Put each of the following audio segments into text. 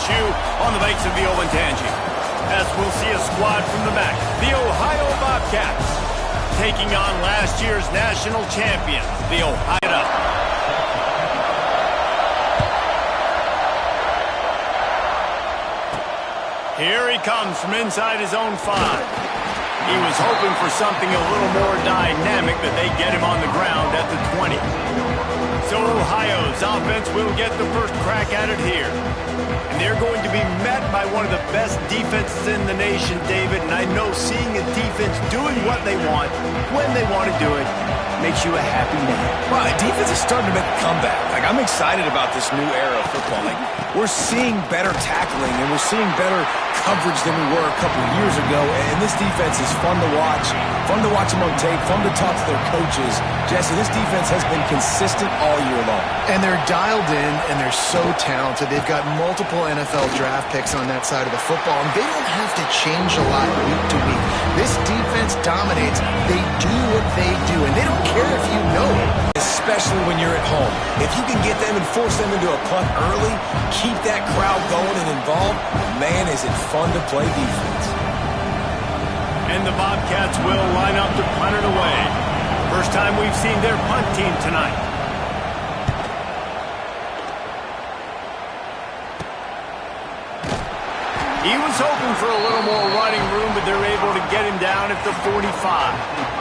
LSU on the banks of the Olentangy. As we'll see a squad from the MAC, the Ohio Bobcats, taking on last year's national champion, the Ohio Ducks. Here he comes from inside his own 5. He was hoping for something a little more dynamic, but they get him on the ground at the 20. So Ohio's offense will get the first crack at it here. And they're going to be met by one of the best defenses in the nation, David. And I know seeing a defense doing what they want, when they want to do it, makes you a happy man. Well, the defense is starting to make a comeback. I'm excited about this new era of football. We're seeing better tackling, and we're seeing better coverage than we were a couple of years ago. And this defense is fun to watch them on tape, fun to talk to their coaches. Jesse, this defense has been consistent all year long. And they're dialed in, and they're so talented. They've got multiple NFL draft picks on that side of the football, and they don't have to change a lot week to week. This defense dominates. They do what they do, and they don't care if you know it. Especially when you're at home. If you can get them and force them into a punt early, keep that crowd going and involved, man, is it fun to play defense. And the Bobcats will line up to punt it away. First time we've seen their punt team tonight. He was hoping for a little more running room, but they're able to get him down at the 45.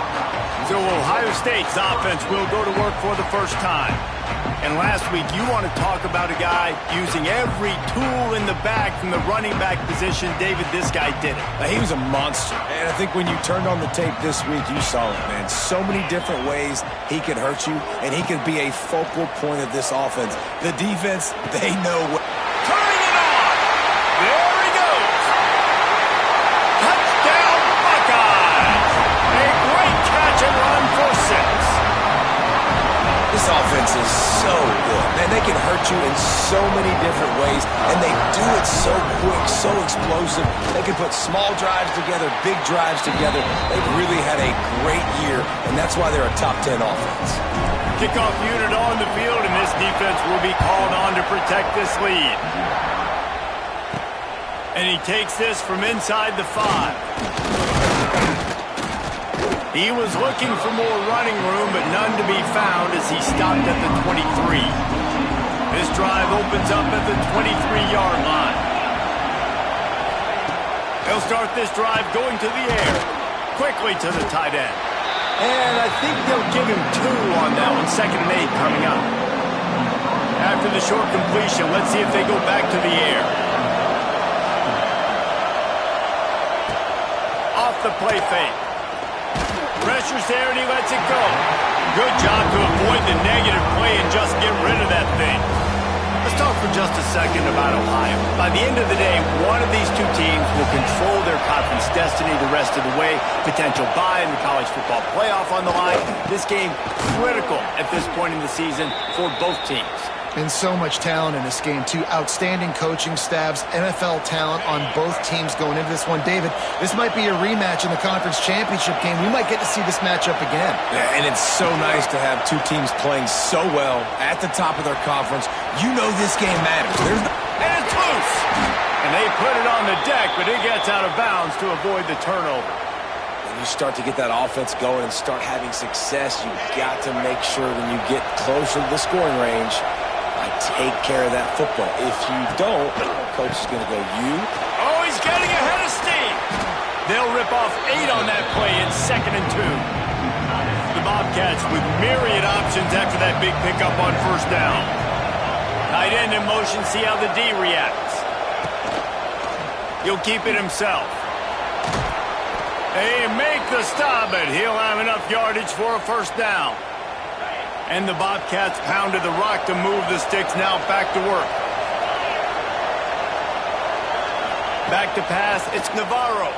So Ohio State's offense will go to work for the first time. And last week, you want to talk about a guy using every tool in the bag from the running back position. David, this guy did it. He was a monster. And I think when you turned on the tape this week, you saw it, man. So many different ways he could hurt you, and he could be a focal point of this offense. The defense, they know what. Turning it on! There he goes! Touchdown, Buckeyes! A great catch and run for 6. This offense is so good. Man, they can hurt you in so many different ways, and they do it so quick, so explosive. They can put small drives together, big drives together. They've really had a great year, and that's why they're a top 10 offense. Kickoff unit on the field, and this defense will be called on to protect this lead. And he takes this from inside the 5. He was looking for more running room, but none to be found as he stopped at the 23. This drive opens up at the 23-yard line. They'll start this drive going to the air, quickly to the tight end. And I think they'll give him 2 on that one, 2nd and 8 coming up. After the short completion, let's see if they go back to the air. Off the play fake. Pressure's there, and he lets it go. Good job to avoid the negative play and just get rid of that thing. Let's talk for just a second about Ohio. By the end of the day, one of these two teams will control their conference destiny the rest of the way. Potential bye in the college football playoff on the line. This game critical at this point in the season for both teams. And so much talent in this game, too. Outstanding coaching staffs, NFL talent on both teams going into this one. David, this might be a rematch in the conference championship game. We might get to see this matchup again. Yeah, and it's so nice to have two teams playing so well at the top of their conference. You know this game matters. And it's loose. And they put it on the deck, but it gets out of bounds to avoid the turnover. When you start to get that offense going and start having success, you've got to make sure when you get closer to the scoring range, take care of that football. If you don't, coach is going to go, Oh, he's getting ahead of steam. They'll rip off 8 on that play in 2nd and 2. The Bobcats with myriad options after that big pickup on 1st down. Tight end in motion, see how the D reacts. He'll keep it himself. They make the stop, but he'll have enough yardage for a 1st down. And the Bobcats pounded the rock to move the sticks. Now back to work. Back to pass, it's Navarro.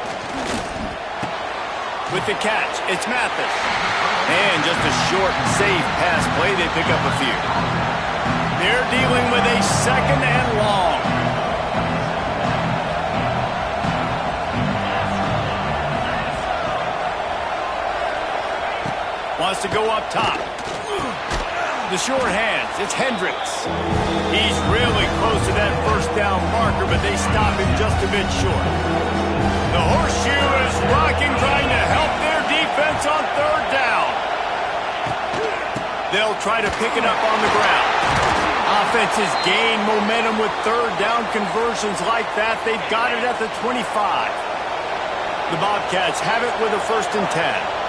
With the catch, it's Mathis. And just a short, safe pass play, they pick up a few. They're dealing with a 2nd and long. Wants to go up top. The short hands, it's Hendricks. He's really close to that first down marker, but they stop him just a bit short. The horseshoe is rocking, trying to help their defense on third down. They'll try to pick it up on the ground. Offenses gain momentum with third down conversions like that. They've got it at the 25. The Bobcats have it with a 1st and 10.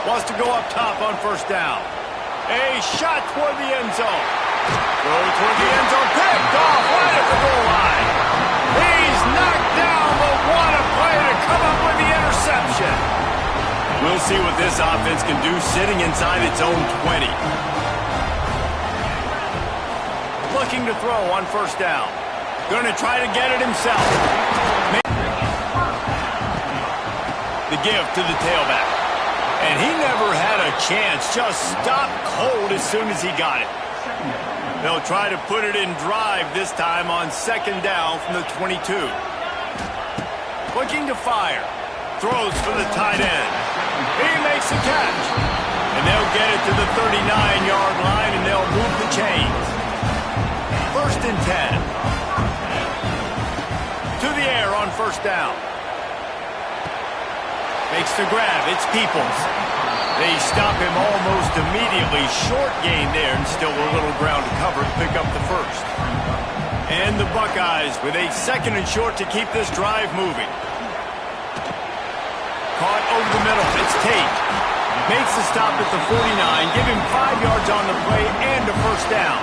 Wants to go up top on 1st down. A shot toward the end zone. Throw toward the end zone. Picked off right at the goal line. He's knocked down, but what a play to come up with the interception. We'll see what this offense can do sitting inside its own 20. Looking to throw on 1st down. Going to try to get it himself. The give to the tailback. And he never had a chance, just stopped cold as soon as he got it. They'll try to put it in drive this time on 2nd down from the 22. Looking to fire. Throws for the tight end. He makes the catch. And they'll get it to the 39-yard line, and they'll move the chains. 1st and 10. To the air on 1st down. Makes the grab. It's Peoples. They stop him almost immediately. Short gain there, and still a little ground to cover to pick up the 1st. And the Buckeyes with a 2nd and short to keep this drive moving. Caught over the middle. It's Tate. Makes the stop at the 49. Give him 5 yards on the play and a 1st down.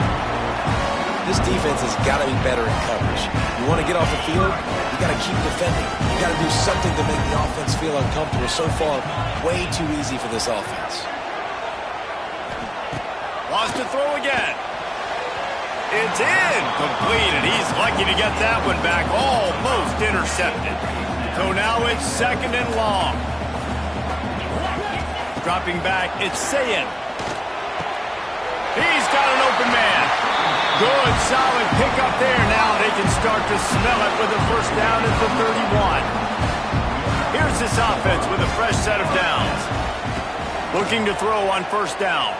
This defense has got to be better in coverage. You want to get off the field, you got to keep defending. You got to do something to make the offense feel uncomfortable. So far, way too easy for this offense. Wants to throw again. It's incomplete, and he's lucky to get that one back. Almost intercepted. So now it's 2nd and long. Dropping back, it's Sayin. He's got an open man. Good, solid pickup there. Now they can start to smell it with a 1st down at the 31. Here's this offense with a fresh set of downs. Looking to throw on 1st down.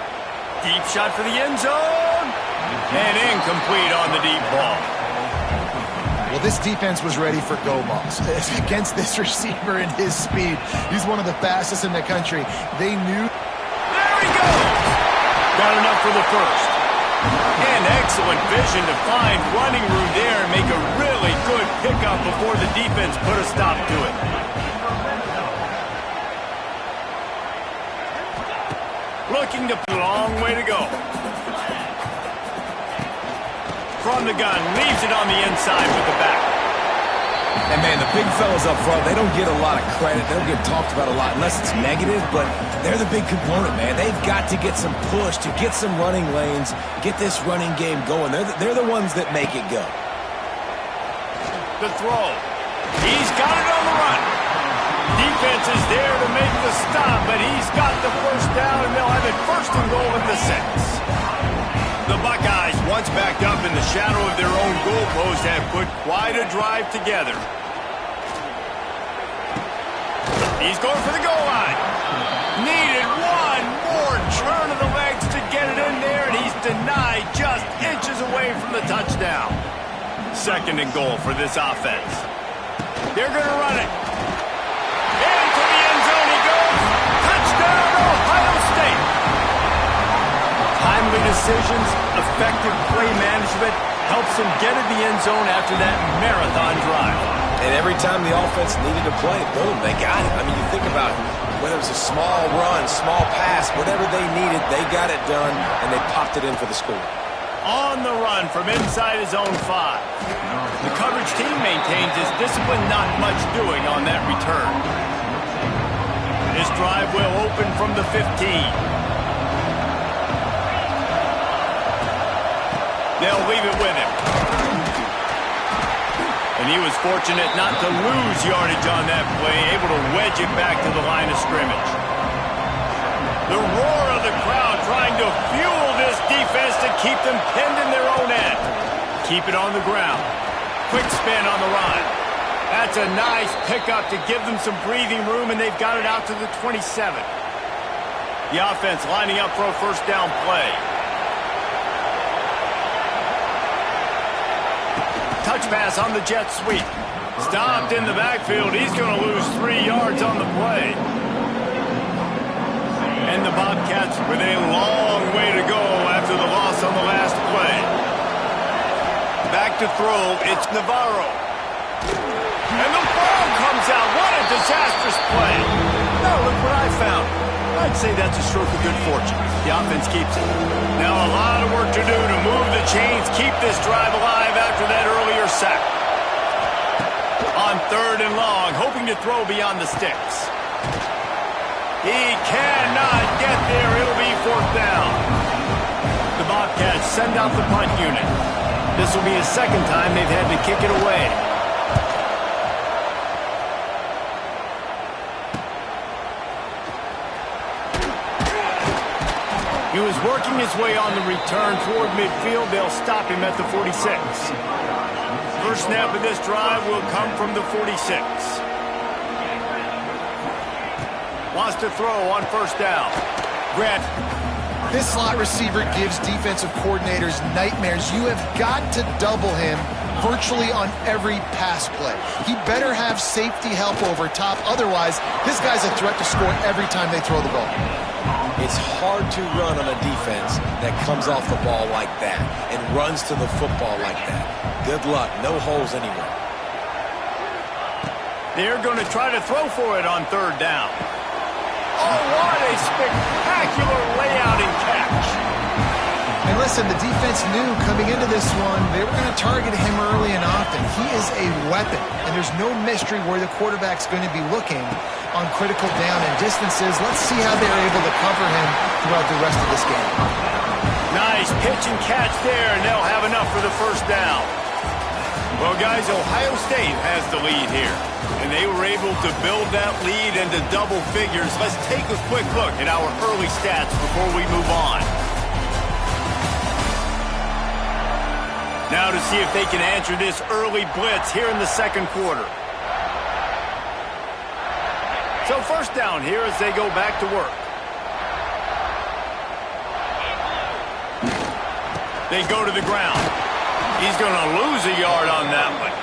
Deep shot for the end zone. And incomplete on the deep ball. Well, this defense was ready for go balls. Against this receiver and his speed, he's one of the fastest in the country. They knew. There he goes. Got enough for the 1st. And excellent vision to find running room there and make a really good pickup before the defense put a stop to it. Looking to put a long way to go. From the gun, leaves it on the inside with the back. And, man, the big fellas up front, they don't get a lot of credit. They don't get talked about a lot unless it's negative, but they're the big component, man. They've got to get some push to get some running lanes, get this running game going. They're the ones that make it go. The throw. He's got it on the run. Defense is there to make the stop, but he's got the 1st down, and they'll have it 1st and goal at the 6. The Buckeyes, once backed up in the shadow of their own goalpost, have put quite a drive together. He's going for the goal line. Needed one more turn of the legs to get it in there, and he's denied just inches away from the touchdown. 2nd and goal for this offense. They're going to run it. Into the end zone he goes. Touchdown, Ohio State. Timely decisions, effective play management helps him get in the end zone after that marathon drive. And every time the offense needed to play, boom, they got it. I mean, you think about whether it was a small run, small pass, whatever they needed, they got it done, and they popped it in for the score. On the run from inside his own 5. The coverage team maintains his discipline, not much doing on that return. This drive will open from the 15. They'll leave it with him. And he was fortunate not to lose yardage on that play, able to wedge it back to the line of scrimmage. The roar of the crowd trying to fuel this defense to keep them pinned in their own end. Keep it on the ground. Quick spin on the run. That's a nice pickup to give them some breathing room, and they've got it out to the 27. The offense lining up for a first down play. Touch pass on the jet sweep. Stopped in the backfield. He's going to lose 3 yards on the play. And the Bobcats with a long way to go after the loss on the last play. Back to throw, it's Navarro. And the ball comes out. What a disastrous play. Now look what I found. I'd say that's a stroke of good fortune. The offense keeps it. Now a lot of work to do to move the chains, keep this drive alive after that earlier sack. On 3rd and long, hoping to throw beyond the sticks. He cannot get there. It'll be 4th down. The Bobcats send out the punt unit. This will be his 2nd time they've had to kick it away. He was working his way on the return toward midfield. They'll stop him at the 46. First snap of this drive will come from the 46. Wants to throw on 1st down. Grant. This slot receiver gives defensive coordinators nightmares. You have got to double him virtually on every pass play. He better have safety help over top. Otherwise, this guy's a threat to score every time they throw the ball. It's hard to run on a defense that comes off the ball like that and runs to the football like that. Good luck. No holes anywhere. They're going to try to throw for it on 3rd down. Oh, what a spectacular layout and catch. And listen, the defense knew coming into this one, they were going to target him early and often. He is a weapon, and there's no mystery where the quarterback's going to be looking on critical down and distances. Let's see how they're able to cover him throughout the rest of this game. Nice pitch and catch there, and they'll have enough for the 1st down. Well, guys, Ohio State has the lead here, and they were able to build that lead into double figures. Let's take a quick look at our early stats before we move on. Now to see if they can answer this early blitz here in the 2nd quarter. So 1st down here as they go back to work. They go to the ground. He's going to lose a yard on that one.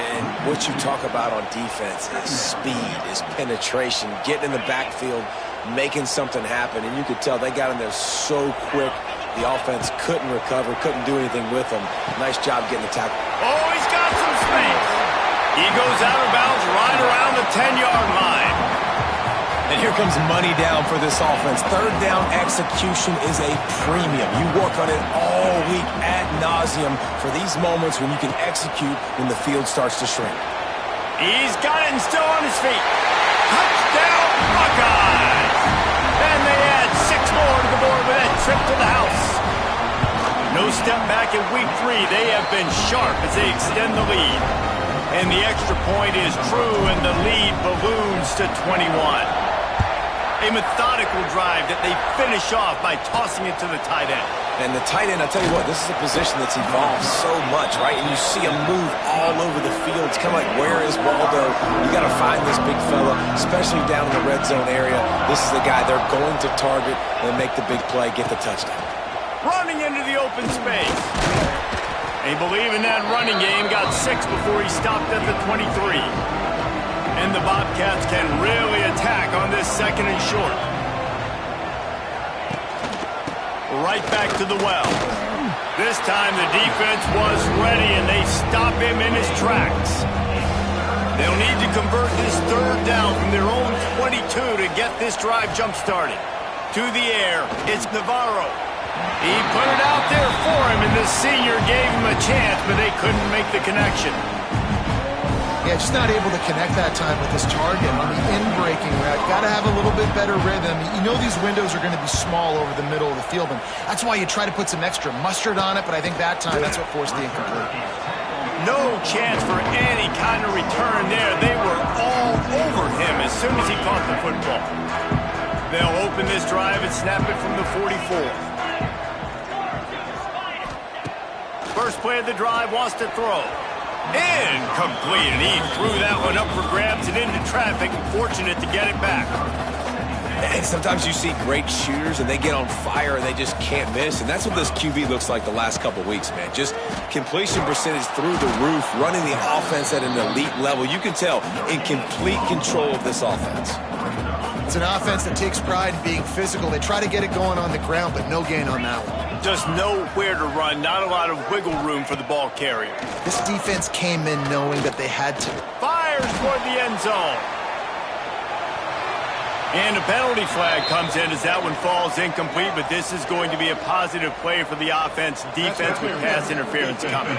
And what you talk about on defense is speed, is penetration, getting in the backfield, making something happen. And you could tell they got in there so quick. The offense couldn't recover, couldn't do anything with them. Nice job getting the tackle. Oh, he's got some space. He goes out of bounds right around the 10-yard line. And here comes money down for this offense. 3rd down execution is a premium. You work on it all week ad nauseum for these moments when you can execute when the field starts to shrink. He's got it and still on his feet. Touchdown, Buckeyes! And they add 6 more to the board with that trip to the house. No step back in week 3. They have been sharp as they extend the lead. And the extra point is true, and the lead balloons to 21. A methodical drive that they finish off by tossing it to the tight end. And the tight end, I'll tell you what, this is a position that's evolved so much, right? And you see him move all over the field. It's kind of like, where is Waldo? You got to find this big fella, especially down in the red zone area. This is the guy they're going to target and make the big play, get the touchdown. Running into the open space. They believe in that running game. Got 6 before he stopped at the 23. And the Bobcats can really attack on this 2nd and short. Right back to the well. This time the defense was ready, and they stop him in his tracks. They'll need to convert this 3rd down from their own 22 to get this drive jump-started. To the air, it's Navarro. He put it out there for him, and the senior gave him a chance, but they couldn't make the connection. Yeah, just not able to connect that time with his target on the in-breaking route. Got to have a little bit better rhythm. You know these windows are going to be small over the middle of the field, and that's why you try to put some extra mustard on it, but I think that time that's what forced the incomplete. No chance for any kind of return there. They were all over him as soon as he caught the football. They'll open this drive and snap it from the 44. First play of the drive, wants to throw. Incomplete, and he threw that one up for grabs and into traffic. Fortunate to get it back. And sometimes you see great shooters and they get on fire and they just can't miss. And that's what this QB looks like the last couple weeks, man. Just completion percentage through the roof, running the offense at an elite level. You can tell in complete control of this offense. It's an offense that takes pride in being physical. They try to get it going on the ground, but no gain on that one. Just nowhere to run, not a lot of wiggle room for the ball carrier. This defense came in knowing that they had to. Fires toward the end zone. And a penalty flag comes in as that one falls incomplete, but this is going to be a positive play for the offense. Defense with pass interference coming.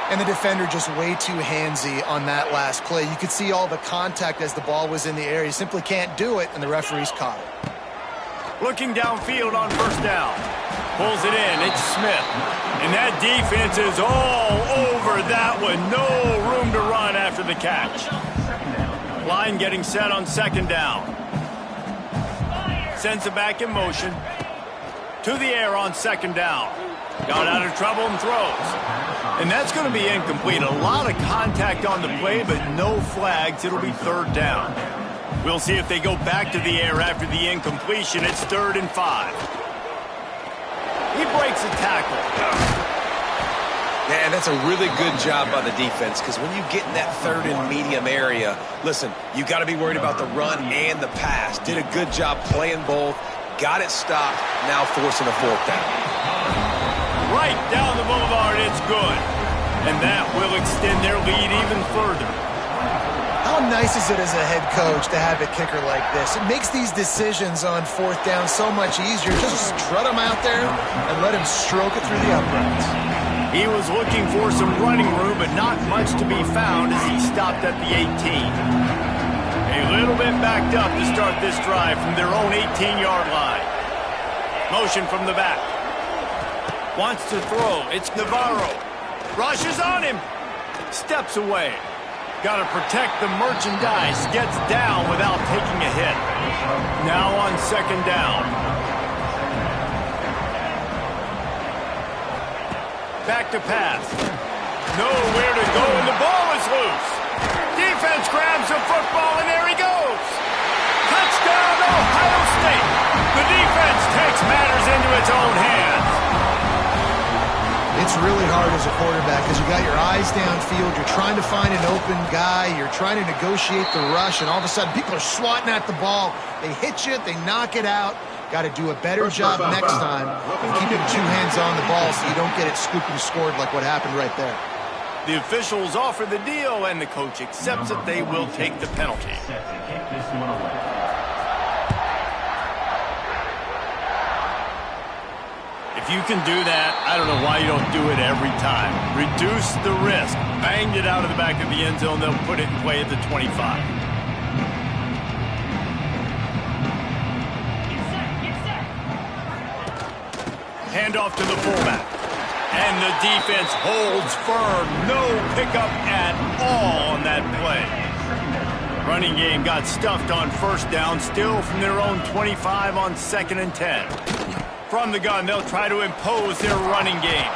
And the defender just way too handsy on that last play. You could see all the contact as the ball was in the air. He simply can't do it, and the referee's caught it. Looking downfield on first down. Pulls it in. It's Smith. And that defense is all over that one. No room to run after the catch. Line getting set on second down. Sends it back in motion. To the air on second down. Got out of trouble and throws. And that's going to be incomplete. A lot of contact on the play, but no flags. It'll be third down. We'll see if they go back to the air after the incompletion. It's 3rd and 5. He breaks a tackle. Man, that's a really good job by the defense, because when you get in that third and medium area, listen, you got to be worried about the run and the pass. Did a good job playing both. Got it stopped. Now forcing a 4th down. Right down the boulevard, it's good. And that will extend their lead even further. How nice is it as a head coach to have a kicker like this? It makes these decisions on 4th down so much easier. Just strut him out there and let him stroke it through the uprights. He was looking for some running room, but not much to be found as he stopped at the 18. A little bit backed up to start this drive from their own 18-yard line. Motion from the back. Wants to throw. It's Navarro. Rushes on him. Steps away. Got to protect the merchandise. Gets down without taking a hit. Now on second down. Back to pass. Nowhere to go, and the ball is loose. Defense grabs the football, and there he goes. Touchdown, Ohio State. The defense takes matters into its own hands. It's really hard as a quarterback because you got your eyes downfield. You're trying to find an open guy. You're trying to negotiate the rush, and all of a sudden people are swatting at the ball. They hit you. They knock it out. Got to do a better job next time of keeping 2 hands on the ball so you don't get it scooped and scored like what happened right there. The officials offer the deal, and the coach accepts it. They will take the penalty. If you can do that, I don't know why you don't do it every time. Reduce the risk. Banged it out of the back of the end zone. They'll put it in play at the 25. Handoff to the fullback. And the defense holds firm. No pickup at all on that play. Running game got stuffed on first down, still from their own 25 on 2nd and 10. From the gun, they'll try to impose their running game.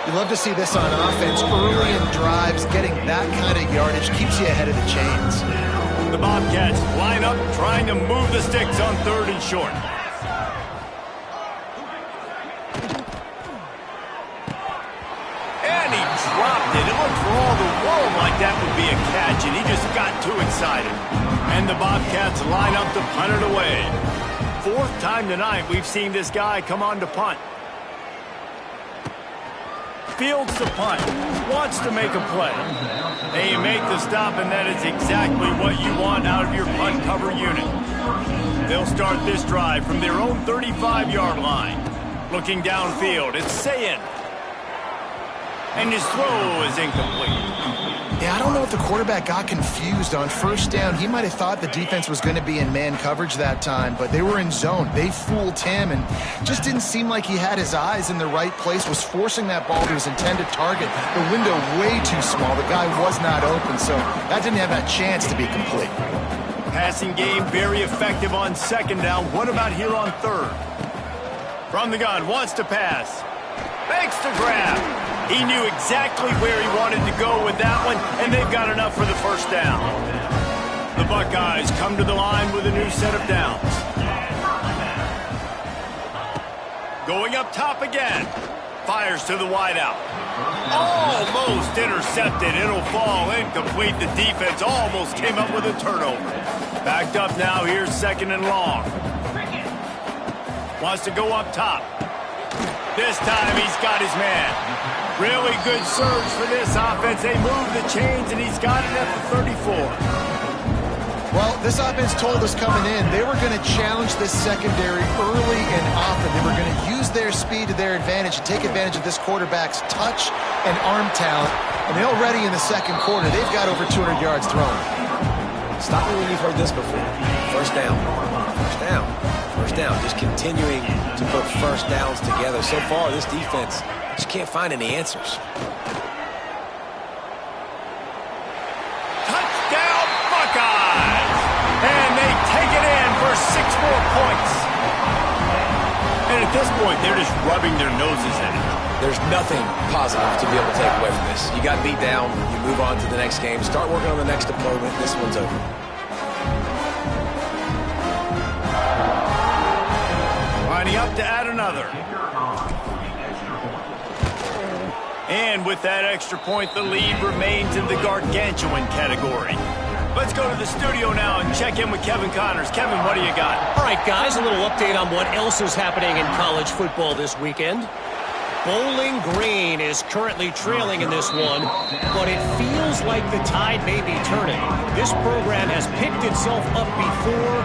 You love to see this on offense. Early in drives, getting that kind of yardage keeps you ahead of the chains. The Bobcats line up, trying to move the sticks on 3rd and short. And he dropped it. It looked for all the world like that would be a catch, and he just got too excited. And the Bobcats line up to punt it away. 4th time tonight we've seen this guy come on to punt. Fields the punt. Wants to make a play. They make the stop, and that is exactly what you want out of your punt cover unit. They'll start this drive from their own 35-yard line. Looking downfield, it's Sayin. And his throw is incomplete. Yeah, I don't know if the quarterback got confused on first down. He might have thought the defense was going to be in man coverage that time, but they were in zone. They fooled him and just didn't seem like he had his eyes in the right place, was forcing that ball to his intended target. The window way too small. The guy was not open, so that didn't have that chance to be complete. Passing game very effective on second down. What about here on 3rd? From the gun, wants to pass. Makes the grab. He knew exactly where he wanted to go with that one, and they've got enough for the first down. The Buckeyes come to the line with a new set of downs. Going up top again. Fires to the wideout. Almost intercepted. It'll fall incomplete. The defense almost came up with a turnover. Backed up now. Here's 2nd and long. Wants to go up top. This time he's got his man. Really good surge for this offense. They move the chains, and he's got it at the 34. Well, this offense told us coming in they were going to challenge this secondary early and often. They were going to use their speed to their advantage and take advantage of this quarterback's touch and arm talent. And already in the second quarter, they've got over 200 yards thrown. Stop me when you've heard this before. First down. First down. First down. Just continuing to put first downs together. So far, this defense just can't find any answers. Touchdown, Buckeyes! And they take it in for 6 more points. And at this point, they're just rubbing their noses in it. There's nothing positive to be able to take away from this. You got beat down, you move on to the next game, start working on the next opponent. This one's over. Lining up to add another. And with that extra point, the lead remains in the gargantuan category. Let's go to the studio now and check in with Kevin Connors. Kevin, what do you got? All right, guys, a little update on what else is happening in college football this weekend. Bowling Green is currently trailing in this one, but it feels like the tide may be turning. This program has picked itself up before,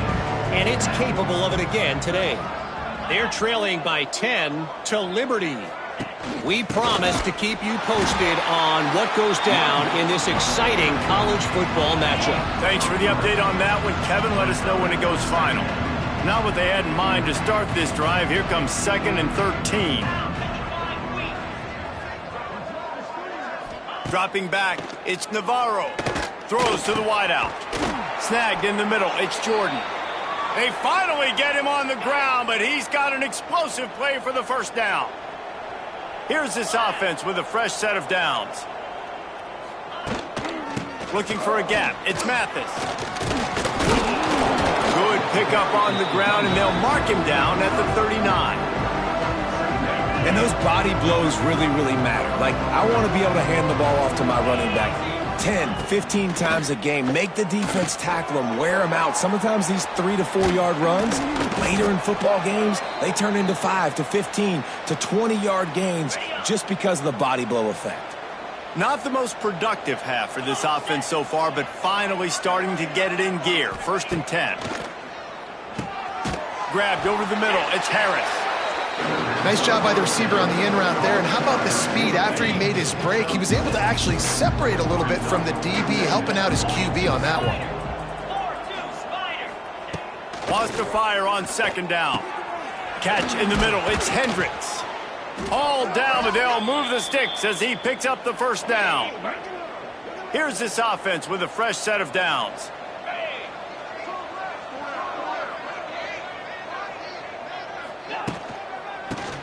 and it's capable of it again today. They're trailing by 10 to Liberty. We promise to keep you posted on what goes down in this exciting college football matchup. Thanks for the update on that one, Kevin. Let us know when it goes final. Not what they had in mind to start this drive. Here comes 2nd and 13. Dropping back, it's Navarro. Throws to the wideout. Snagged in the middle, it's Jordan. They finally get him on the ground, but he's got an explosive play for the first down. Here's this offense with a fresh set of downs. Looking for a gap. It's Mathis. Good pickup on the ground, and they'll mark him down at the 39. And those body blows really, really matter. Like, I want to be able to hand the ball off to my running back 10, 15 times a game. Make the defense tackle them, wear them out. Sometimes these 3 to 4 yard runs, later in football games, they turn into 5 to 15 to 20 yard gains just because of the body blow effect. Not the most productive half for this offense so far, but finally starting to get it in gear. 1st and 10. Grabbed over the middle. It's Harris. Nice job by the receiver on the in route there. And how about the speed? After he made his break, he was able to actually separate a little bit from the DB, helping out his QB on that one. Wants to fire on 2nd down. Catch in the middle. It's Hendricks. All down, but they'll move the sticks as he picks up the first down. Here's this offense with a fresh set of downs.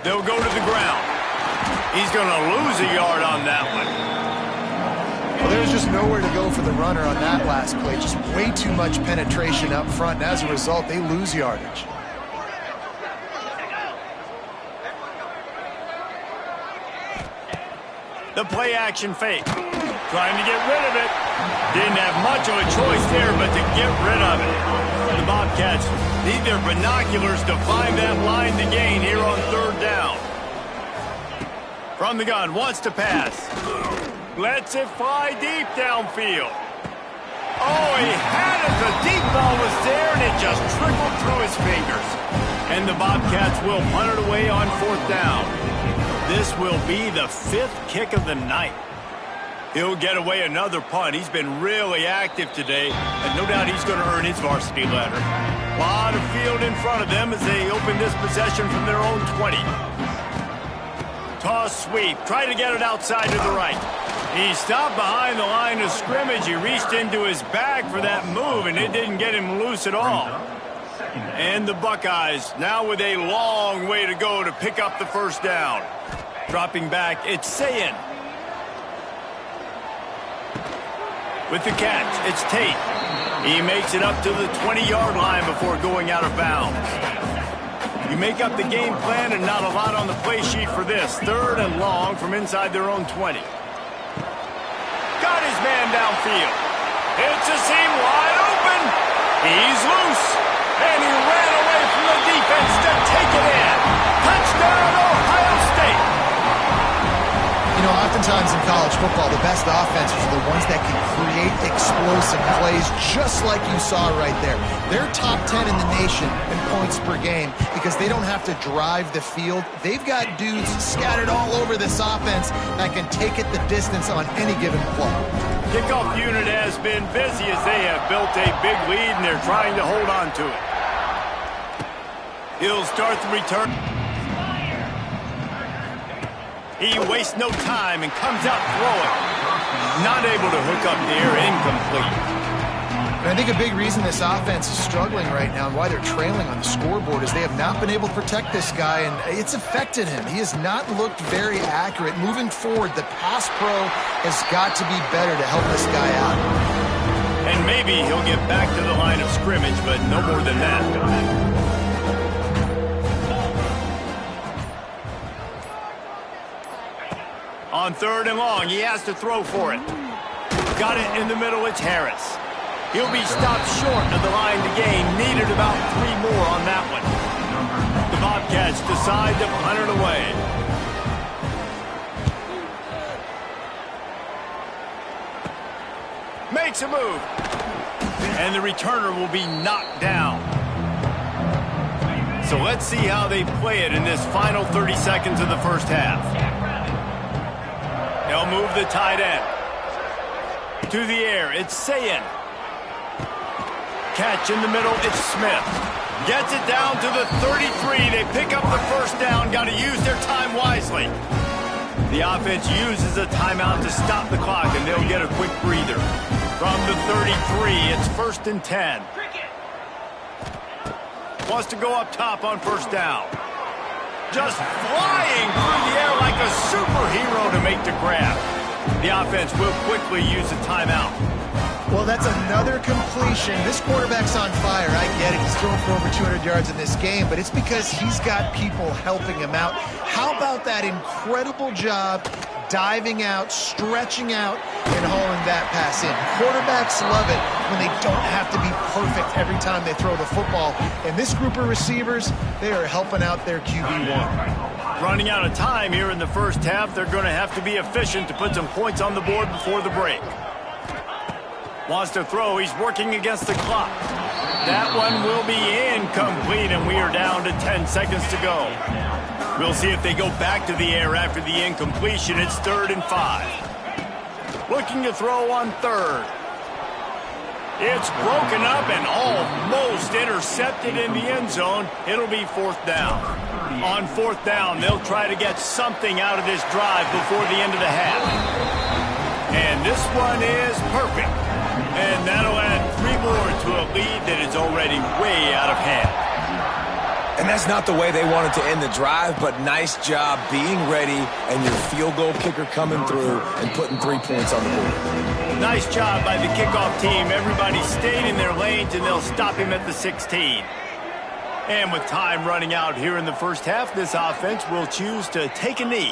They'll go to the ground. He's going to lose a yard on that one. Well, there's just nowhere to go for the runner on that last play. Just way too much penetration up front, and as a result, they lose yardage. The play-action fake. Trying to get rid of it. Didn't have much of a choice there, but to get rid of it. The Bobcats need their binoculars to find that line to gain here on 3rd down. From the gun, wants to pass. Lets it fly deep downfield. Oh, he had it. The deep ball was there, and it just trickled through his fingers. And the Bobcats will punt it away on 4th down. This will be the 5th kick of the night. He'll get away another punt. He's been really active today, and no doubt he's going to earn his varsity letter. A lot of field in front of them as they open this possession from their own 20. Toss sweep. Try to get it outside to the right. He stopped behind the line of scrimmage. He reached into his bag for that move, and it didn't get him loose at all. And the Buckeyes now with a long way to go to pick up the first down. Dropping back, it's Sayin. With the catch, it's Tate. He makes it up to the 20-yard line before going out of bounds. You make up the game plan and not a lot on the play sheet for this. 3rd and long from inside their own 20. Got his man downfield. It's a seam wide open. He's loose. And he ran away from the defense to take it in. Touchdown, Ohio State. You know, oftentimes in college football, the best offenses are the ones that can create explosive plays just like you saw right there. They're top 10 in the nation in points per game because they don't have to drive the field. They've got dudes scattered all over this offense that can take it the distance on any given play. Kickoff unit has been busy as they have built a big lead and they're trying to hold on to it. He'll start the return. He wastes no time and comes out throwing. Not able to hook up there, incomplete. And I think a big reason this offense is struggling right now and why they're trailing on the scoreboard is they have not been able to protect this guy, and it's affected him. He has not looked very accurate. Moving forward, the pass pro has got to be better to help this guy out. And maybe he'll get back to the line of scrimmage, but no more than that. On 3rd and long, he has to throw for it. Got it in the middle, it's Harris. He'll be stopped short of the line to gain. Needed about 3 more on that one. The Bobcats decide to punt it away. Makes a move. And the returner will be knocked down. So let's see how they play it in this final 30 seconds of the first half. They'll move the tight end. To the air, it's Sayin. Catch in the middle, it's Smith. Gets it down to the 33. They pick up the first down. Got to use their time wisely. The offense uses a timeout to stop the clock, and they'll get a quick breather. From the 33, it's 1st and 10. Wants to go up top on first down. Just flying through the air like a superhero to make the grab. The offense will quickly use a timeout. Well, that's another completion. This quarterback's on fire. I get it. He's thrown for over 200 yards in this game, but it's because he's got people helping him out. How about that incredible job diving out, stretching out, and hauling that pass in? Quarterbacks love it when they don't have to be perfect every time they throw the football. And this group of receivers, they are helping out their QB1. Running out of time here in the first half, they're going to have to be efficient to put some points on the board before the break. Wants to throw. He's working against the clock. That one will be incomplete, and we are down to 10 seconds to go. We'll see if they go back to the air after the incompletion. It's 3rd and 5. Looking to throw on 3rd. It's broken up and almost intercepted in the end zone. It'll be 4th down. On 4th down, they'll try to get something out of this drive before the end of the half. And this one is perfect. And that'll add 3 more to a lead that is already way out of hand. And that's not the way they wanted to end the drive, but nice job being ready and your field goal kicker coming through and putting 3 points on the board. Nice job by the kickoff team. Everybody stayed in their lanes, and they'll stop him at the 16. And with time running out here in the first half, this offense will choose to take a knee.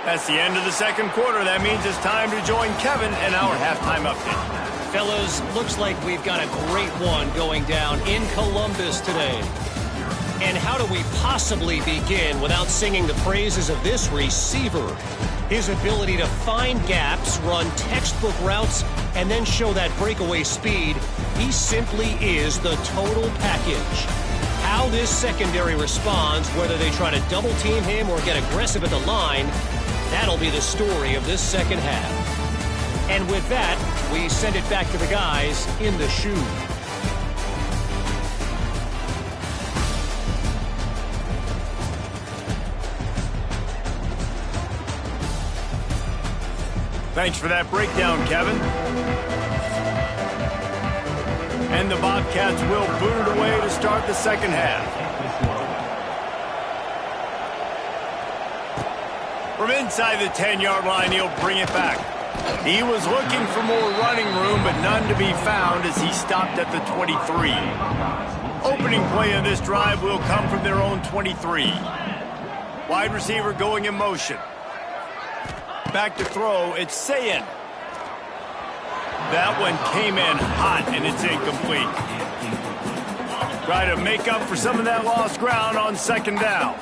That's the end of the second quarter. That means it's time to join Kevin in our halftime update. Fellas, looks like we've got a great one going down in Columbus today. And how do we possibly begin without singing the praises of this receiver? His ability to find gaps, run textbook routes, and then show that breakaway speed. He simply is the total package. How this secondary responds, whether they try to double team him or get aggressive at the line, that'll be the story of this second half. And with that, we send it back to the guys in the shoe. Thanks for that breakdown, Kevin. And the Bobcats will boot it away to start the second half. From inside the 10-yard line, he'll bring it back. He was looking for more running room, but none to be found as he stopped at the 23. Opening play of this drive will come from their own 23. Wide receiver going in motion. Back to throw, it's Sayin. That one came in hot, and it's incomplete. Try to make up for some of that lost ground on second down.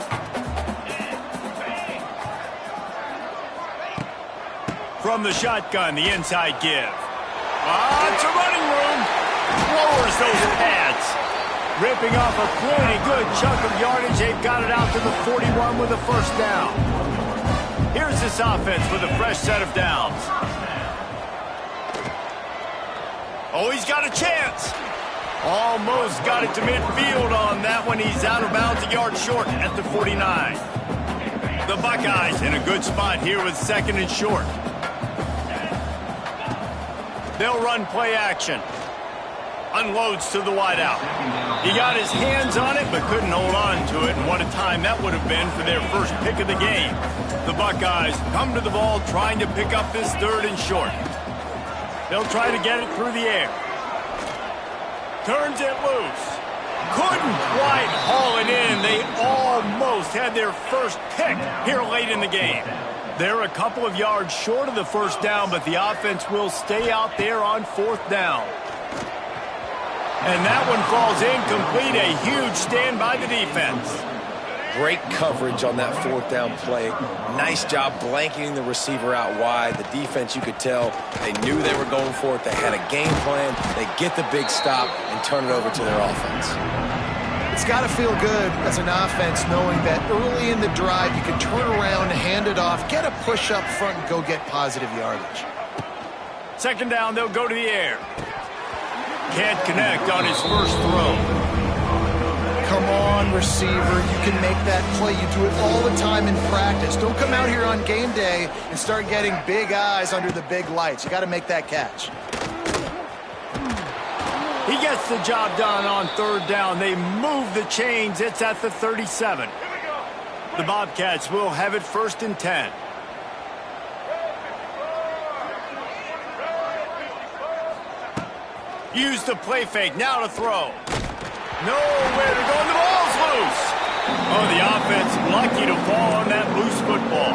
From the shotgun, the inside give. Lots of running room. Lowers those pads. Ripping off a pretty good chunk of yardage. They've got it out to the 41 with a first down. Here's this offense with a fresh set of downs. Oh, he's got a chance. Almost got it to midfield on that one. He's out of bounds, a yard short at the 49. The Buckeyes in a good spot here with second and short. They'll run play action. Unloads to the wideout. He got his hands on it, but couldn't hold on to it. And what a time that would have been for their first pick of the game. The Buckeyes come to the ball trying to pick up this third and short. They'll try to get it through the air. Turns it loose. Couldn't quite haul it in. They almost had their first pick here late in the game. They're a couple of yards short of the first down, but the offense will stay out there on fourth down. And that one falls incomplete. A huge stand by the defense. Great coverage on that fourth down play. Nice job blanketing the receiver out wide. The defense, you could tell, they knew they were going for it. They had a game plan. They get the big stop and turn it over to their offense. It's got to feel good as an offense knowing that early in the drive you can turn around, hand it off, get a push up front, and go get positive yardage. Second down, they'll go to the air. Can't connect on his first throw. Come on, receiver. You can make that play. You do it all the time in practice. Don't come out here on game day and start getting big eyes under the big lights. You got to make that catch. He gets the job done on third down. They move the chains. It's at the 37. The Bobcats will have it first and 10. Use the play fake. Now to throw. Nowhere to go, and the ball's loose. Oh, the offense lucky to fall on that loose football.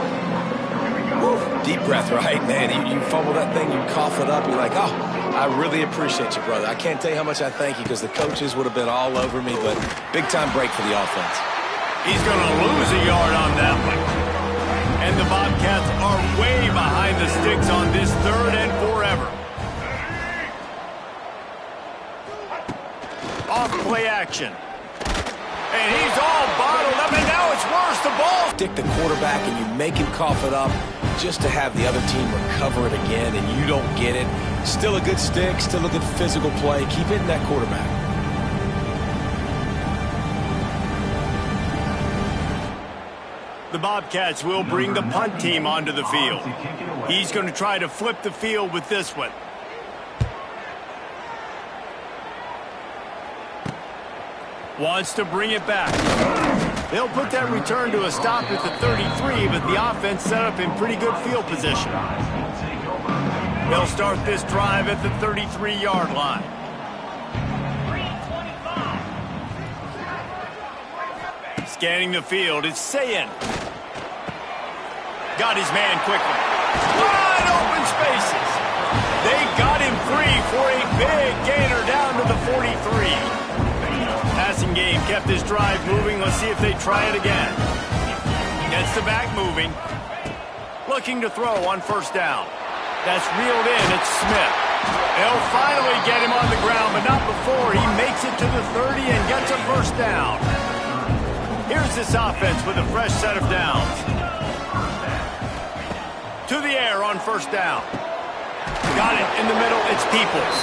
Whew. Deep breath, right, man? You fumble that thing, you cough it up, you're like, oh, I really appreciate you, brother. I can't tell you how much I thank you because the coaches would have been all over me, but big-time break for the offense. He's going to lose a yard on that one. And the Bobcats are way behind the sticks on this third and forever. Off play action. And he's all bottled up, and now it's worse. The ball. Stick the quarterback, and you make him cough it up just to have the other team recover it again, and you don't get it. Still a good stick, still a good physical play. Keep hitting that quarterback. The Bobcats will bring the punt team onto the field. He's going to try to flip the field with this one. Wants to bring it back. They'll put that return to a stop at the 33, but the offense set up in pretty good field position. They'll start this drive at the 33-yard line. Scanning the field, it's Sayin. Got his man quickly. Wide open spaces. They got him free for a big gainer down to the 43. Passing game kept this drive moving. Let's see if they try it again. Gets the back moving. Looking to throw on first down. That's reeled in. It's Smith. They'll finally get him on the ground, but not before he makes it to the 30 and gets a first down. Here's this offense with a fresh set of downs. To the air on first down. Got it in the middle. It's Peoples.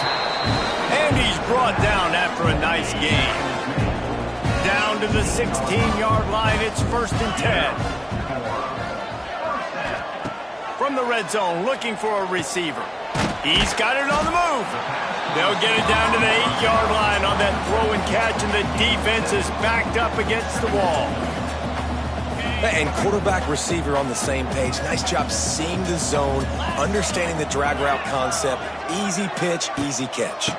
And he's brought down after a nice game. Down to the 16-yard line, it's first and 10. From the red zone, looking for a receiver. He's got it on the move. They'll get it down to the 8-yard line on that throw and catch, and the defense is backed up against the wall. And quarterback receiver on the same page. Nice job seeing the zone, understanding the drag route concept. Easy pitch, easy catch.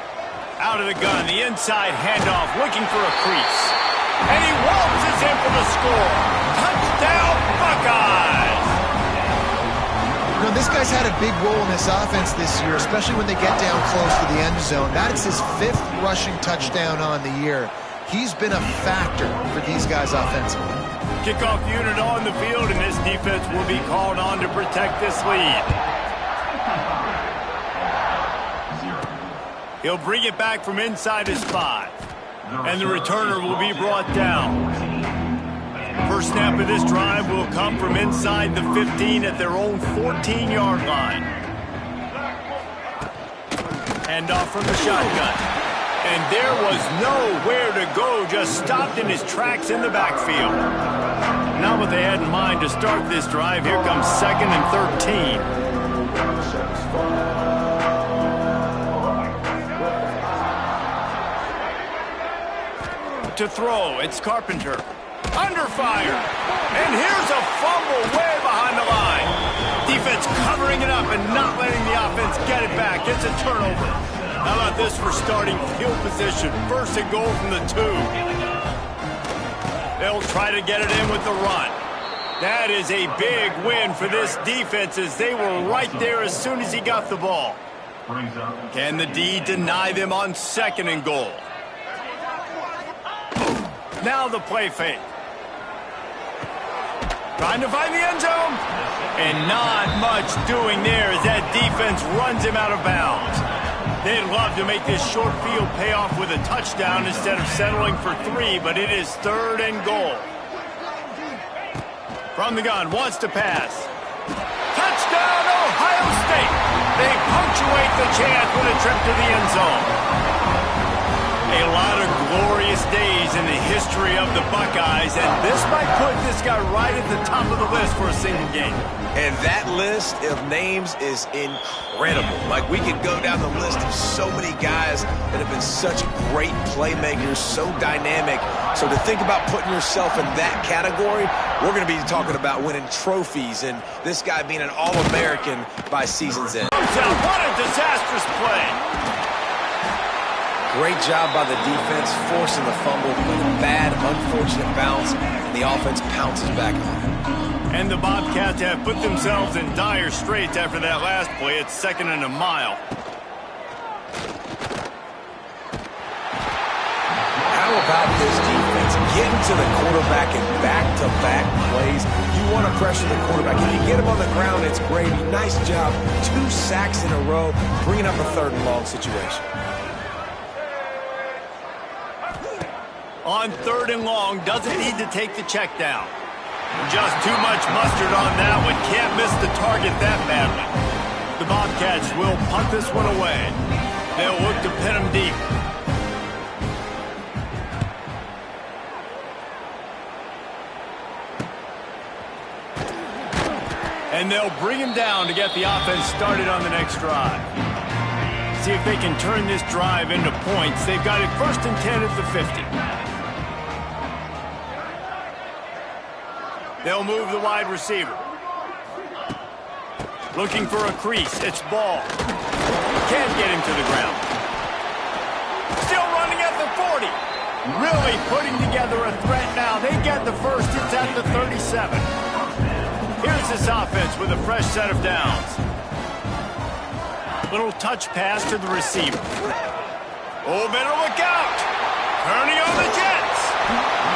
Out of the gun, the inside handoff, looking for a crease. And he waltzes in for the score. Touchdown, Buckeyes! You know, this guy's had a big role in this offense this year, especially when they get down close to the end zone. That is his 5th rushing touchdown on the year. He's been a factor for these guys offensively. Kickoff unit on the field, and this defense will be called on to protect this lead. He'll bring it back from inside his 5. And the returner will be brought down. First snap of this drive will come from inside the 15 at their own 14-yard line. Handoff from the shotgun. And there was nowhere to go, just stopped in his tracks in the backfield. Not what they had in mind to start this drive. Here comes 2nd and 13. To throw, it's Carpenter. Under fire. And here's a fumble way behind the line. Defense covering it up and not letting the offense get it back. It's a turnover. How about this for starting field position? 1st and goal from the 2. They'll try to get it in with the run. That is a big win for this defense as they were right there as soon as he got the ball. Can the D deny them on 2nd and goal? Now the play fake. Trying to find the end zone. And not much doing there as that defense runs him out of bounds. They'd love to make this short field pay off with a touchdown instead of settling for 3, but it is 3rd and goal. From the gun, wants to pass. Touchdown, Ohio State. They punctuate the chance with a trip to the end zone. A lot of glorious days in the history of the Buckeyes, and this might put this guy right at the top of the list for a single game. And that list of names is incredible. Like, we could go down the list of so many guys that have been such great playmakers, so dynamic. So to think about putting yourself in that category, we're going to be talking about winning trophies and this guy being an All-American by season's end. What a disastrous play. Great job by the defense, forcing the fumble, but a bad, unfortunate bounce, and the offense pounces back on it. And the Bobcats have put themselves in dire straits after that last play. It's 2nd and a mile. How about this defense getting to the quarterback in back-to-back plays? You want to pressure the quarterback. If you get him on the ground, it's gravy. Nice job. 2 sacks in a row, bringing up a 3rd and long situation. On 3rd and long, doesn't need to take the check down. Just too much mustard on that one. Can't miss the target that badly. The Bobcats will punt this one away. They'll look to pin him deep. And they'll bring him down to get the offense started on the next drive. See if they can turn this drive into points. They've got it 1st and 10 at the 50. They'll move the wide receiver. Looking for a crease. It's Ball. Can't get him to the ground. Still running at the 40. Really putting together a threat now. They get the 1st. It's at the 37. Here's this offense with a fresh set of downs. Little touch pass to the receiver. Oh, better look out. Turning on the Jets.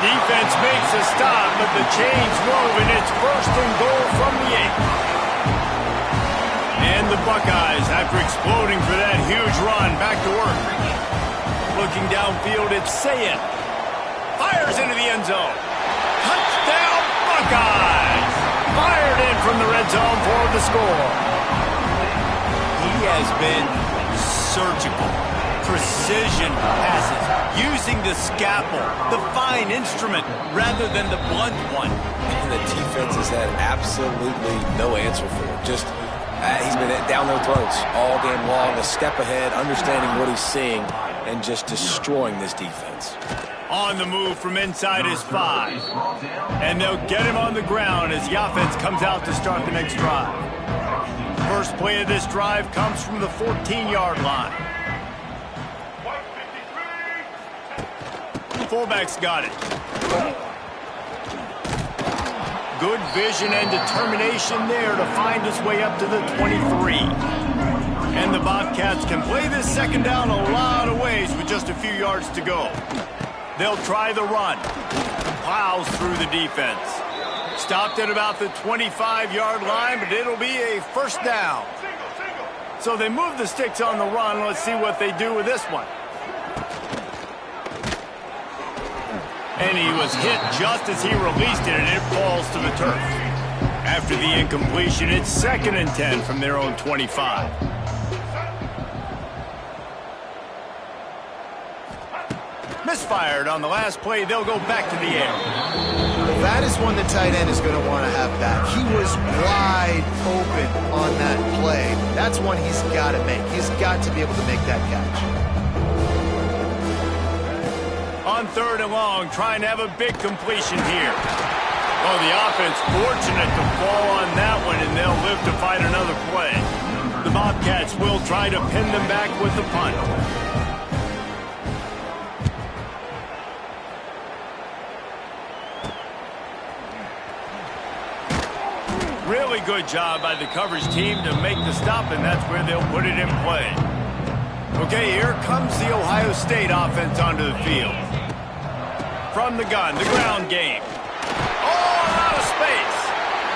Defense makes a stop, but the chains move, and it's 1st and goal from the 8. And the Buckeyes, after exploding for that huge run, back to work. Looking downfield, it's Sayet. Fires into the end zone. Touchdown, Buckeyes! Fired in from the red zone for the score. He has been surgical. Precision passes, using the scalpel, the fine instrument, rather than the blunt one. And the defense has had absolutely no answer for it. Just, he's been down their throats all game long, a step ahead, understanding what he's seeing, and just destroying this defense. On the move from inside his 5. And they'll get him on the ground as the offense comes out to start the next drive. First play of this drive comes from the 14-yard line. Fullback's got it. Good vision and determination there to find his way up to the 23. And the Bobcats can play this second down a lot of ways with just a few yards to go. They'll try the run. Plows through the defense. Stopped at about the 25-yard line, but it'll be a first down. So they move the sticks on the run. Let's see what they do with this one. And he was hit just as he released it, and it falls to the turf. After the incompletion, it's 2nd and 10 from their own 25. Misfired on the last play. They'll go back to the air. That is one the tight end is going to want to have back. He was wide open on that play. That's one he's got to make. He's got to be able to make that catch. On 3rd and long, trying to have a big completion here. Oh, the offense fortunate to fall on that one, and they'll live to fight another play. The Bobcats will try to pin them back with the punt. Really good job by the coverage team to make the stop, and that's where they'll put it in play. Okay, here comes the Ohio State offense onto the field. From the gun, the ground game. Oh, out of space.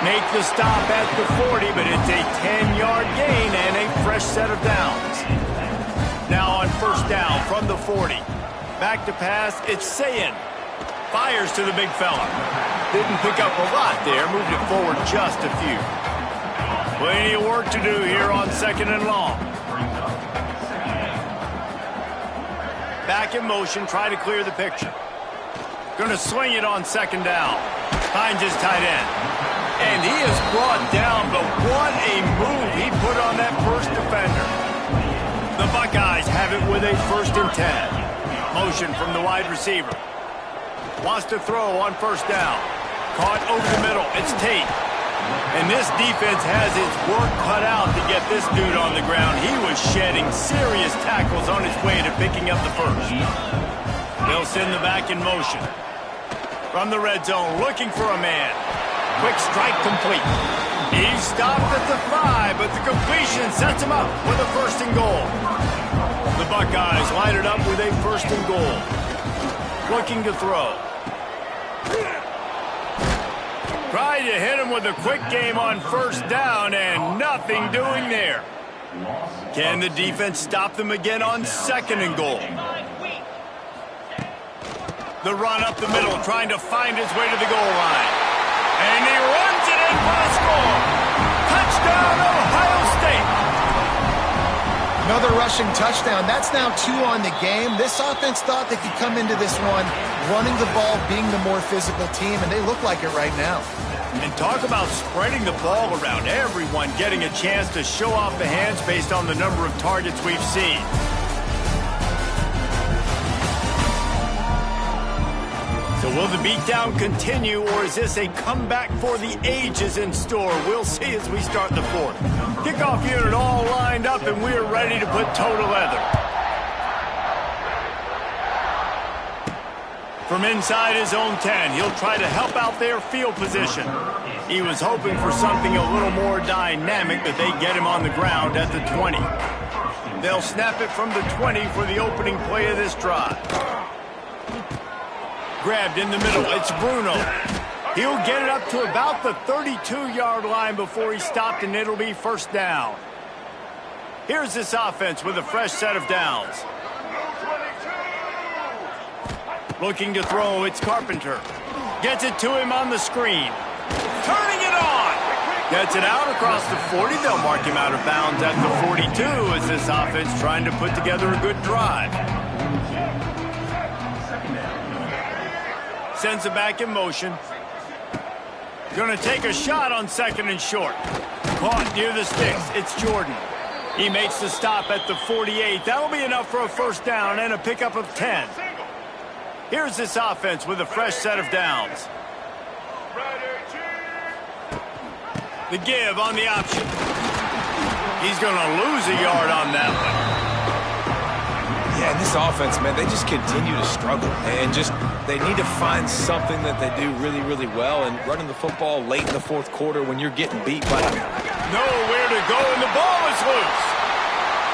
Make the stop at the 40, but it's a 10-yard gain and a fresh set of downs. Now on first down from the 40. Back to pass, it's Sayin. Fires to the big fella. Didn't pick up a lot there, moved it forward just a few. Plenty of work to do here on 2nd and long. Back in motion, try to clear the picture. Going to swing it on 2nd down. Finds his tight end. And he is brought down, but what a move he put on that first defender. The Buckeyes have it with a 1st and 10. Motion from the wide receiver. Wants to throw on first down. Caught over the middle. It's Tate. And this defense has its work cut out to get this dude on the ground. He was shedding serious tackles on his way to picking up the first. They'll send the back in motion. From the red zone, looking for a man. Quick strike complete. He stopped at the 5, but the completion sets him up with a 1st and goal. The Buckeyes line it up with a 1st and goal. Looking to throw. Tried to hit him with a quick game on first down, and nothing doing there. Can the defense stop them again on 2nd and goal? The run up the middle, trying to find his way to the goal line. And he runs it in for the score. Touchdown, Ohio State. Another rushing touchdown. That's now 2 on the game. This offense thought they could come into this one running the ball, being the more physical team, and they look like it right now. And talk about spreading the ball around. Everyone getting a chance to show off the hands based on the number of targets we've seen. So will the beatdown continue, or is this a comeback for the ages in store? We'll see as we start the 4th. Kickoff unit all lined up, and we're ready to put toe to leather. From inside his own 10, he'll try to help out their field position. He was hoping for something a little more dynamic, but they get him on the ground at the 20. They'll snap it from the 20 for the opening play of this drive. Grabbed in the middle, it's Bruno. He'll get it up to about the 32-yard line before he stopped, and it'll be first down. Here's this offense with a fresh set of downs. Looking to throw, it's Carpenter. Gets it to him on the screen. Turning it on. Gets it out across the 40. They'll mark him out of bounds at the 42 as this offense trying to put together a good drive. Sends it back in motion. Going to take a shot on 2nd and short. Caught near the sticks. It's Jordan. He makes the stop at the 48. That'll be enough for a first down and a pickup of 10. Here's this offense with a fresh set of downs. The give on the option. He's going to lose a yard on that one. Yeah, and this offense, man, they just continue to struggle. And they need to find something that they do really, really well. And running the football late in the fourth quarter when you're getting beat by nowhere to go, and the ball is loose.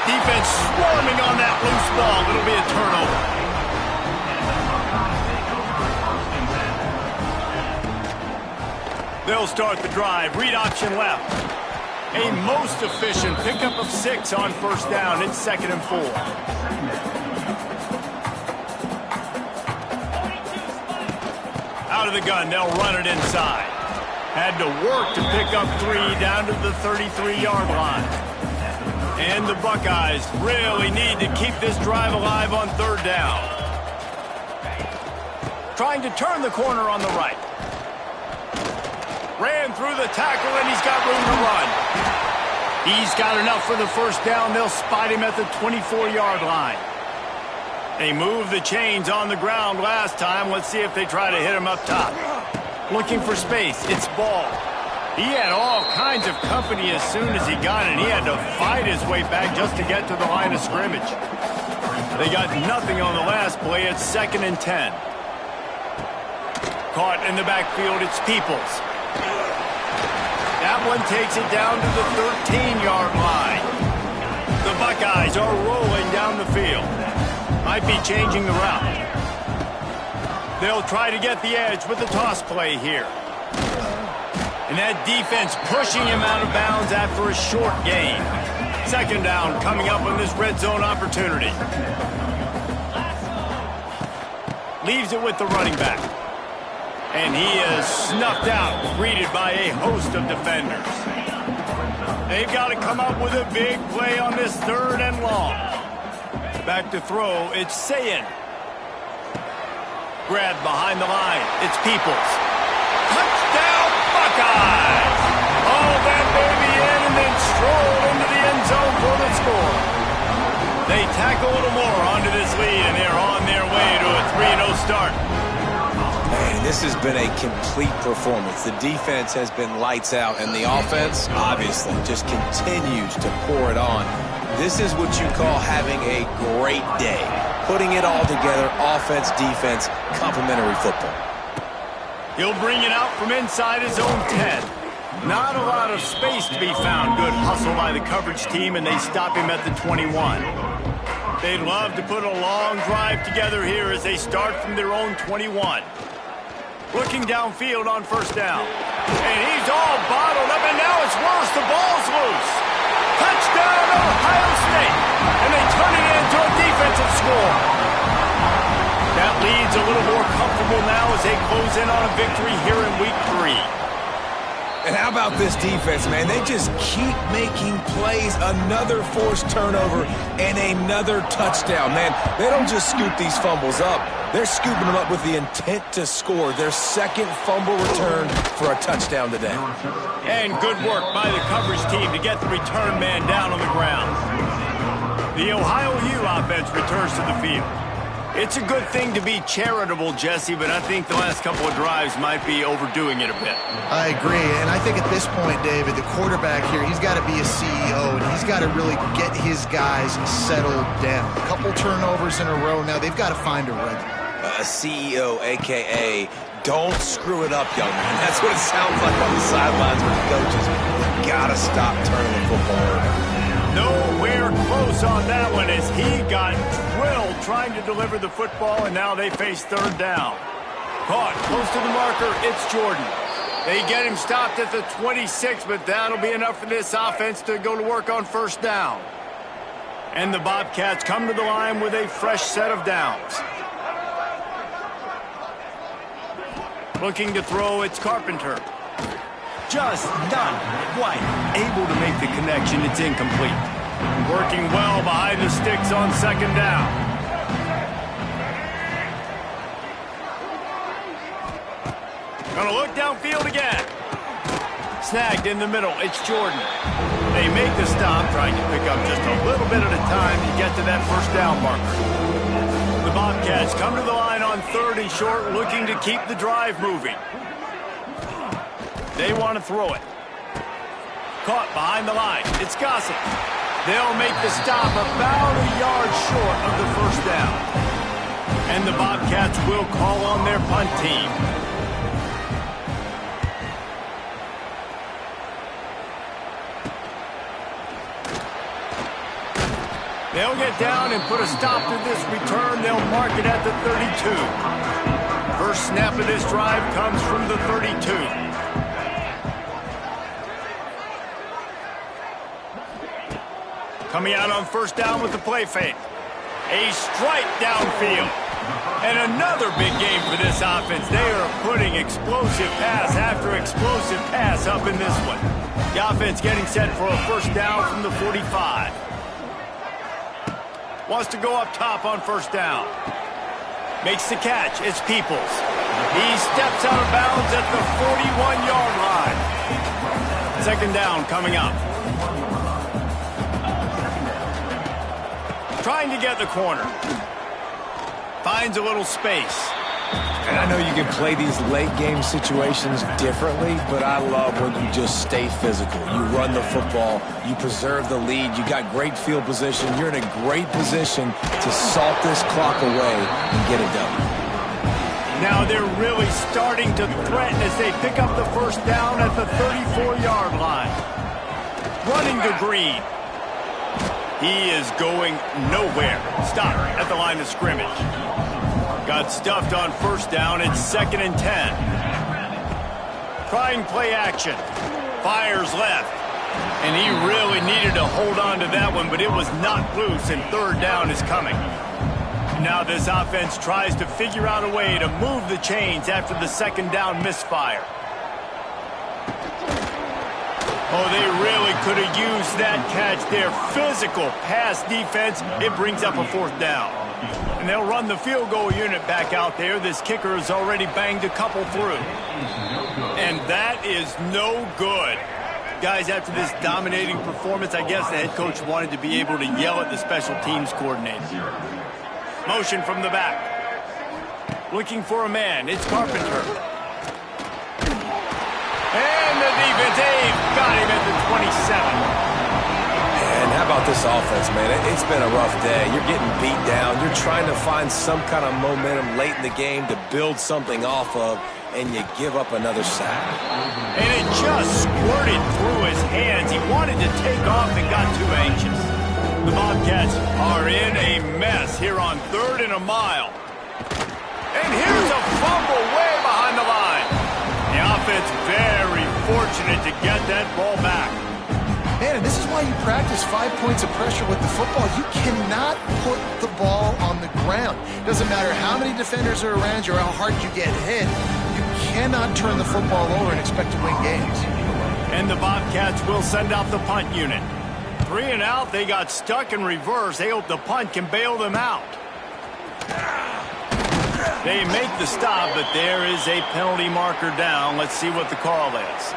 Defense swarming on that loose ball. It'll be a turnover. They'll start the drive. Read option left. A most efficient pickup of 6 on first down. It's 2nd and 4. Out of the gun, they'll run it inside. Had to work to pick up 3 down to the 33-yard line. And the Buckeyes really need to keep this drive alive on 3rd down. Trying to turn the corner on the right. Ran through the tackle, and he's got room to run. He's got enough for the first down. They'll spot him at the 24-yard line. They moved the chains on the ground last time. Let's see if they try to hit him up top. Looking for space. It's Ball. He had all kinds of company as soon as he got it. He had to fight his way back just to get to the line of scrimmage. They got nothing on the last play. It's 2nd and 10. Caught in the backfield. It's Peoples. That one takes it down to the 13-yard line. The Buckeyes are rolling down the field. Might be changing the route. They'll try to get the edge with the toss play here. And that defense pushing him out of bounds after a short gain. 2nd down coming up on this red zone opportunity. Leaves it with the running back. And he is snuffed out, greeted by a host of defenders. They've got to come up with a big play on this 3rd and long. Back to throw, it's Sayin. Grabbed behind the line, it's Peoples. Touchdown, Buckeyes! All that baby in and then stroll into the end zone for the score. They tack a little more onto this lead, and they're on their way to a 3-0 start. Man, this has been a complete performance. The defense has been lights out, and the offense, obviously, just continues to pour it on. This is what you call having a great day. Putting it all together, offense, defense, complementary football. He'll bring it out from inside his own 10. Not a lot of space to be found. Good hustle by the coverage team, and they stop him at the 21. They'd love to put a long drive together here as they start from their own 21. Looking downfield on first down. And he's all bottled up, and now it's worse. The ball's loose. Touchdown, Ohio State. And they turn it into a defensive score. That lead's a little more comfortable now as they close in on a victory here in Week 3. And how about this defense, man? They just keep making plays. Another forced turnover and another touchdown. Man, they don't just scoop these fumbles up. They're scooping them up with the intent to score. Their 2nd fumble return for a touchdown today. And good work by the coverage team to get the return man down on the ground. The Ohio U offense returns to the field. It's a good thing to be charitable, Jesse, but I think the last couple of drives might be overdoing it a bit. I agree, and I think at this point, David, the quarterback here, he's got to be a CEO, and he's got to really get his guys settled down. A couple turnovers in a row now. They've got to find a rhythm. A CEO, a.k.a. don't screw it up, young man. That's what it sounds like on the sidelines with the coaches. You got to stop turning the football over. Nowhere close on that one as he got drilled trying to deliver the football, and now they face 3rd down. Caught close to the marker, it's Jordan. They get him stopped at the 26, but that'll be enough for this offense to go to work on first down. And the Bobcats come to the line with a fresh set of downs. Looking to throw, it's Carpenter. Just not quite able to make the connection. It's incomplete. Working well behind the sticks on 2nd down. Gonna look downfield again. Snagged in the middle. It's Jordan. They make the stop, trying to pick up just a little bit at a time to get to that first down marker. The Bobcats come to the line on on 3rd and short, looking to keep the drive moving. They want to throw it. Caught behind the line. It's Gossett. They'll make the stop about a yard short of the first down. And the Bobcats will call on their punt team. They'll get down and put a stop to this return. They'll mark it at the 32. First snap of this drive comes from the 32. Coming out on first down with the play fake. A strike downfield. And another big game for this offense. They are putting explosive pass after explosive pass up in this one. The offense getting set for a first down from the 45. Wants to go up top on first down. Makes the catch. It's Peoples. He steps out of bounds at the 41-yard line. Second down coming up. Trying to get the corner. Finds a little space. And I know you can play these late-game situations differently, but I love when you just stay physical. You run the football. You preserve the lead. You got great field position. You're in a great position to salt this clock away and get it done. Now they're really starting to threaten as they pick up the first down at the 34-yard line. Running to Green. He is going nowhere. Stop at the line of scrimmage. Got stuffed on first down. It's 2nd and 10. Trying play action. Fires left. And he really needed to hold on to that one, but it was knocked loose, and third down is coming. Now this offense tries to figure out a way to move the chains after the second down misfire. Oh, they really could have used that catch there. Physical pass defense. It brings up a fourth down. And they'll run the field goal unit back out there. This kicker has already banged a couple through. And that is no good. Guys, after this dominating performance, I guess the head coach wanted to be able to yell at the special teams coordinator. Motion from the back. Looking for a man. It's Carpenter. And the defense, they've got him at the 27. And how about this offense, man? It's been a rough day. You're getting beat down. You're trying to find some kind of momentum late in the game to build something off of, and you give up another sack. And it just squirted through his hands. He wanted to take off and got too anxious. The Bobcats are in a mess here on 3rd and a mile. And here's a fumble way behind the line. The offense very fortunate to get that ball back. Man, and this is why you practice 5 points of pressure with the football. You cannot put the ball on the ground. Doesn't matter how many defenders are around you or how hard you get hit. You cannot turn the football over and expect to win games. And the Bobcats will send out the punt unit. 3 and out, they got stuck in reverse. They hope the punt can bail them out. They make the stop, but there is a penalty marker down. Let's see what the call is.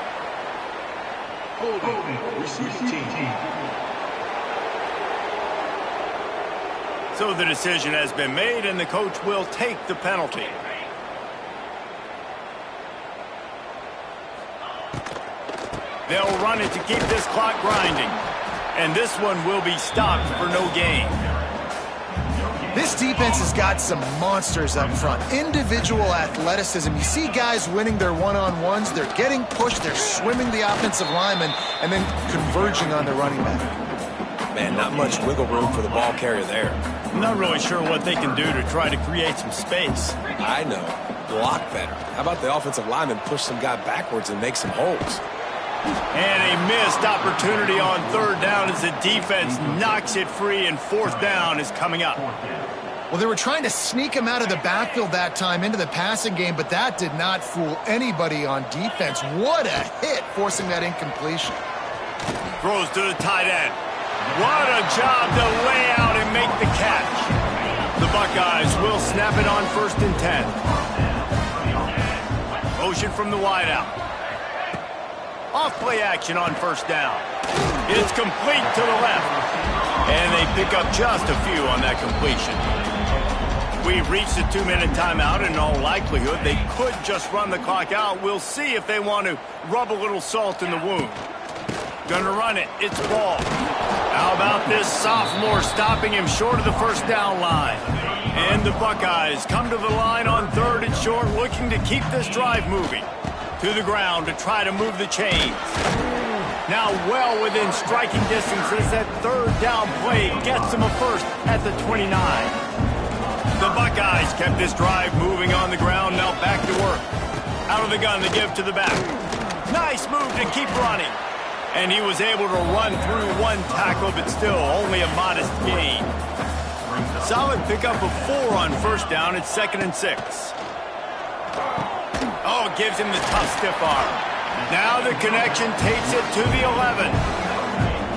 So the decision has been made, and the coach will take the penalty. They'll run it to keep this clock grinding. And this one will be stopped for no gain. This defense has got some monsters up front. Individual athleticism. You see guys winning their one-on-ones. They're getting pushed. They're swimming the offensive lineman and then converging on the running back. Man, not much wiggle room for the ball carrier there. I'm not really sure what they can do to try to create some space. I know. Block better. How about the offensive lineman push some guy backwards and make some holes? And a missed opportunity on third down as the defense knocks it free, and fourth down is coming up. Well, they were trying to sneak him out of the backfield that time into the passing game, but that did not fool anybody on defense. What a hit, forcing that incompletion. Throws to the tight end. What a job to lay out and make the catch. The Buckeyes will snap it on 1st and 10. Motion from the wideout. Off play action on first down. It's complete to the left. And they pick up just a few on that completion. We've reached the 2-minute timeout. In all likelihood, they could just run the clock out. We'll see if they want to rub a little salt in the wound. Gonna run it. It's Ball. How about this sophomore stopping him short of the first down line? And the Buckeyes come to the line on 3rd and short, looking to keep this drive moving. To the ground to try to move the chains. Now well within striking distance as that 3rd down play gets them a first at the 29. The Buckeyes kept this drive moving on the ground. Now back to work. Out of the gun to give to the back. Nice move to keep running. And he was able to run through one tackle, but still only a modest gain. Solid pickup of 4 on first down. It's 2nd and 6. Oh, gives him the tough stiff arm. Now the connection takes it to the 11.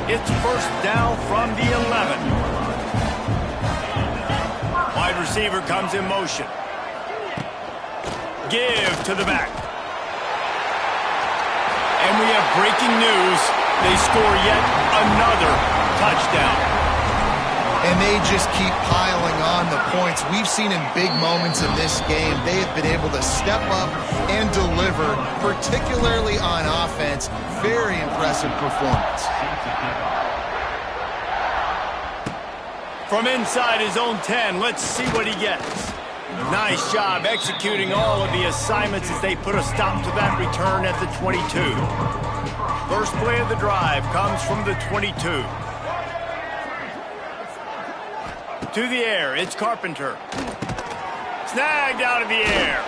It's first down from the 11. Wide receiver comes in motion. Give to the back. And we have breaking news. They score yet another touchdown. And they just keep piling on the points. We've seen in big moments in this game, they have been able to step up and deliver, particularly on offense. Very impressive performance. From inside his own 10, let's see what he gets. Nice job executing all of the assignments as they put a stop to that return at the 22. First play of the drive comes from the 22. To the air, it's Carpenter. Snagged out of the air.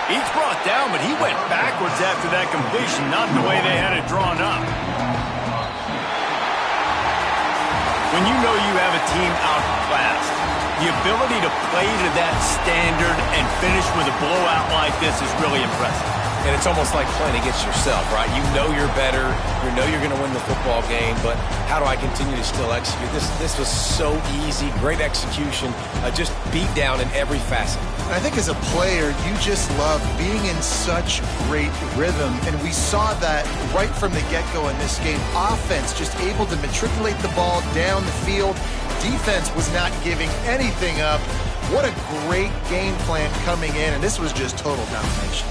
He's brought down, but he went backwards after that completion, not the way they had it drawn up. When you know you have a team outclassed, the ability to play to that standard and finish with a blowout like this is really impressive. And it's almost like playing against yourself, right? You know you're better. You know you're going to win the football game, but how do I continue to still execute? This was so easy, great execution, just beat down in every facet. I think as a player, you just love being in such great rhythm, and we saw that right from the get-go in this game. Offense just able to matriculate the ball down the field. Defense was not giving anything up. What a great game plan coming in, and this was just total domination.